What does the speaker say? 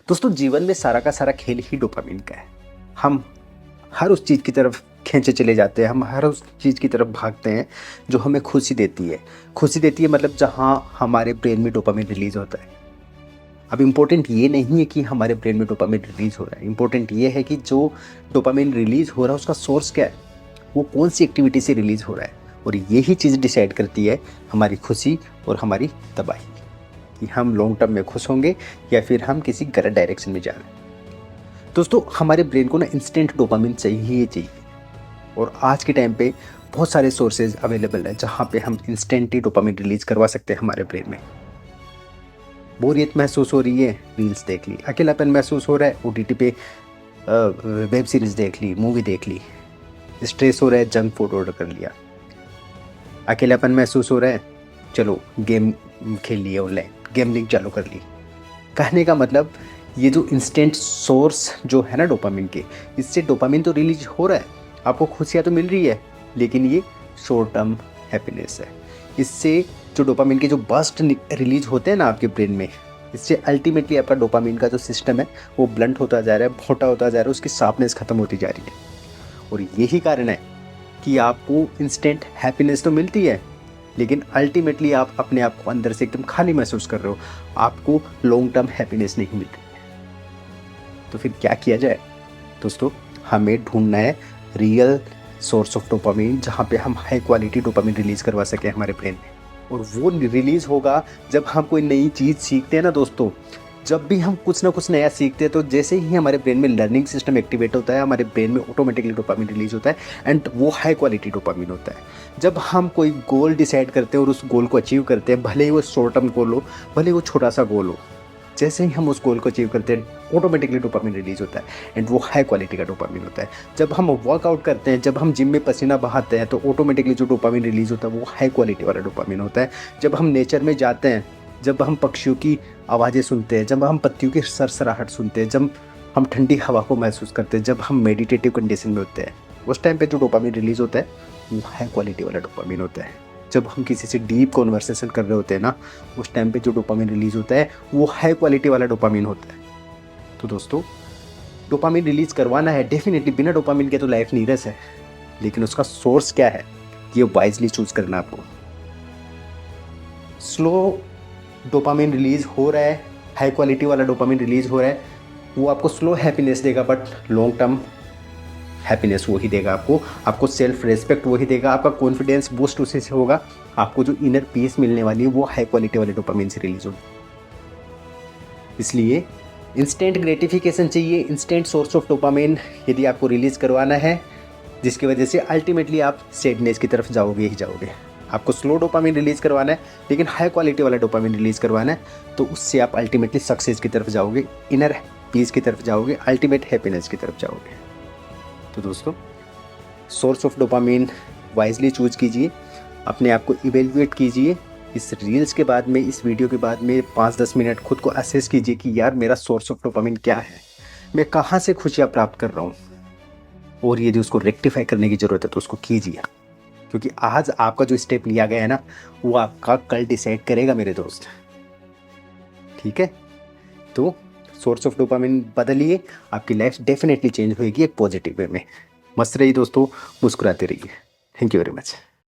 दोस्तों जीवन में सारा का सारा खेल ही डोपामिन का है। हम हर उस चीज़ की तरफ खींचे चले जाते हैं, हम हर उस चीज़ की तरफ भागते हैं जो हमें खुशी देती है। खुशी देती है मतलब जहाँ हमारे ब्रेन में डोपामिन रिलीज़ होता है। अब इम्पोर्टेंट ये नहीं है कि हमारे ब्रेन में डोपामिन रिलीज़ हो रहा है, इम्पोर्टेंट ये है कि जो डोपामिन रिलीज़ हो रहा है उसका सोर्स क्या है, वो कौन सी एक्टिविटी से रिलीज़ हो रहा है। और यही चीज़ डिसाइड करती है हमारी खुशी और हमारी तबाही, कि हम लॉन्ग टर्म में खुश होंगे या फिर हम किसी गलत डायरेक्शन में जा रहे हैं। दोस्तों हमारे ब्रेन को ना इंस्टेंट डोपामिन चाहिए ही चाहिए, और आज के टाइम पे बहुत सारे सोर्सेज अवेलेबल है जहाँ पे हम इंस्टेंटली डोपामिन रिलीज करवा सकते हैं हमारे ब्रेन में। बोरियत महसूस हो रही है, रील्स देख ली। अकेलापन महसूस हो रहा है, ओटीटी पे वेब सीरीज देख ली, मूवी देख ली। स्ट्रेस हो रहा है, जंक फूड ऑर्डर कर लिया। अकेलापन महसूस हो रहा है, चलो गेम खेल लिए, ऑनलाइन गेमिंग चालू कर ली। कहने का मतलब ये जो इंस्टेंट सोर्स जो है ना डोपामिन के, इससे डोपामिन तो रिलीज हो रहा है, आपको खुशियाँ तो मिल रही है, लेकिन ये शॉर्ट टर्म हैप्पीनेस है। इससे जो डोपामिन के जो बर्स्ट रिलीज होते हैं ना आपके ब्रेन में, इससे अल्टीमेटली आपका डोपामिन का जो सिस्टम है वो ब्लंट होता जा रहा है, मोटा होता जा रहा है, उसकी शार्पनेस खत्म होती जा रही है। और यही कारण है कि आपको इंस्टेंट हैप्पीनेस तो मिलती है, लेकिन अल्टीमेटली आप अपने आप को अंदर से एकदम खाली महसूस कर रहे हो, आपको लॉन्ग टर्म हैप्पीनेस नहीं मिल रही है। तो फिर क्या किया जाए दोस्तों? हमें ढूंढना है रियल सोर्स ऑफ डोपामिन, जहाँ पे हम हाई क्वालिटी डोपामिन रिलीज करवा सकें हमारे ब्रेन में। और वो रिलीज होगा जब हम कोई नई चीज़ सीखते हैं ना दोस्तों। जब भी हम कुछ ना कुछ नया सीखते हैं तो जैसे ही हमारे ब्रेन में लर्निंग सिस्टम एक्टिवेट होता है, हमारे ब्रेन में ऑटोमेटिकली डोपामिन रिलीज होता है, एंड वो हाई क्वालिटी डोपामिन होता है। जब हम कोई गोल डिसाइड करते हैं और उस गोल को अचीव करते हैं, भले ही वो शॉर्ट टर्म गोल हो, भले ही वो छोटा सा गोल हो, जैसे ही हम उस गोल को अचीव करते हैं ऑटोमेटिकली डोपामिन रिलीज होता है, एंड वो हाई क्वालिटी का डोपामिन होता है। जब हम वर्कआउट करते हैं, जब हम जिम में पसीना बहाते हैं, तो ऑटोमेटिकली जो डोपामिन रिलीज होता है वो हाई क्वालिटी वाला डोपामिन होता है। जब हम नेचर में जाते हैं, जब हम पक्षियों की आवाज़ें सुनते हैं, जब हम पत्तियों की सरसराहट सुनते हैं, जब हम ठंडी हवा को महसूस करते हैं, जब हम मेडिटेटिव कंडीशन में होते हैं, उस टाइम पे जो डोपामिन रिलीज होता है वो हाई क्वालिटी वाला डोपामिन होता है। जब हम किसी से डीप कॉन्वर्सेशन कर रहे होते हैं ना, उस टाइम पे जो डोपामिन रिलीज होता है वो हाई क्वालिटी वाला डोपामिन होता है। तो दोस्तों डोपामिन रिलीज करवाना है डेफिनेटली, बिना डोपामिन के तो लाइफ नीरस है, लेकिन उसका सोर्स क्या है ये वाइजली चूज करना आपको। स्लो डोपामिन रिलीज हो रहा है, हाई क्वालिटी वाला डोपामिन रिलीज हो रहा है, वो आपको स्लो हैप्पीनेस देगा, बट लॉन्ग टर्म हैप्पीनेस वो ही देगा आपको। आपको सेल्फ रेस्पेक्ट वो ही देगा, आपका कॉन्फिडेंस बूस्ट उसी से होगा, आपको जो इनर पीस मिलने वाली है वो हाई क्वालिटी वाले डोपामिन से रिलीज होगी। इसलिए इंस्टेंट ग्रेटिफिकेशन चाहिए, इंस्टेंट सोर्स ऑफ डोपामिन यदि आपको रिलीज करवाना है, जिसकी वजह से अल्टीमेटली आप सैडनेस की तरफ जाओगे ही जाओगे। आपको स्लो डोपामिन रिलीज करवाना है, लेकिन हाई क्वालिटी वाला डोपामिन रिलीज करवाना है, तो उससे आप अल्टीमेटली सक्सेस की तरफ जाओगे, इनर पीस की तरफ जाओगे, अल्टीमेट हैप्पीनेस की तरफ जाओगे। तो दोस्तों source of dopamine wisely choose कीजिए, अपने आप को इवेल्युएट कीजिए। इस रील्स के बाद में, इस वीडियो के बाद में 5-10 मिनट खुद को असेस कीजिए कि यार मेरा सोर्स ऑफ डोपामिन क्या है, मैं कहाँ से खुशियाँ प्राप्त कर रहा हूँ, और यदि उसको रेक्टिफाई करने की ज़रूरत है तो उसको कीजिए। क्योंकि आज आपका जो स्टेप लिया गया है ना, वो आपका कल डिसाइड करेगा मेरे दोस्त। ठीक है, तो सोर्स ऑफ डोपामिन बदलिए, आपकी लाइफ डेफिनेटली चेंज होएगी एक पॉजिटिव वे में। मस्त रहिए दोस्तों, मुस्कुराते रहिए। Thank you very much.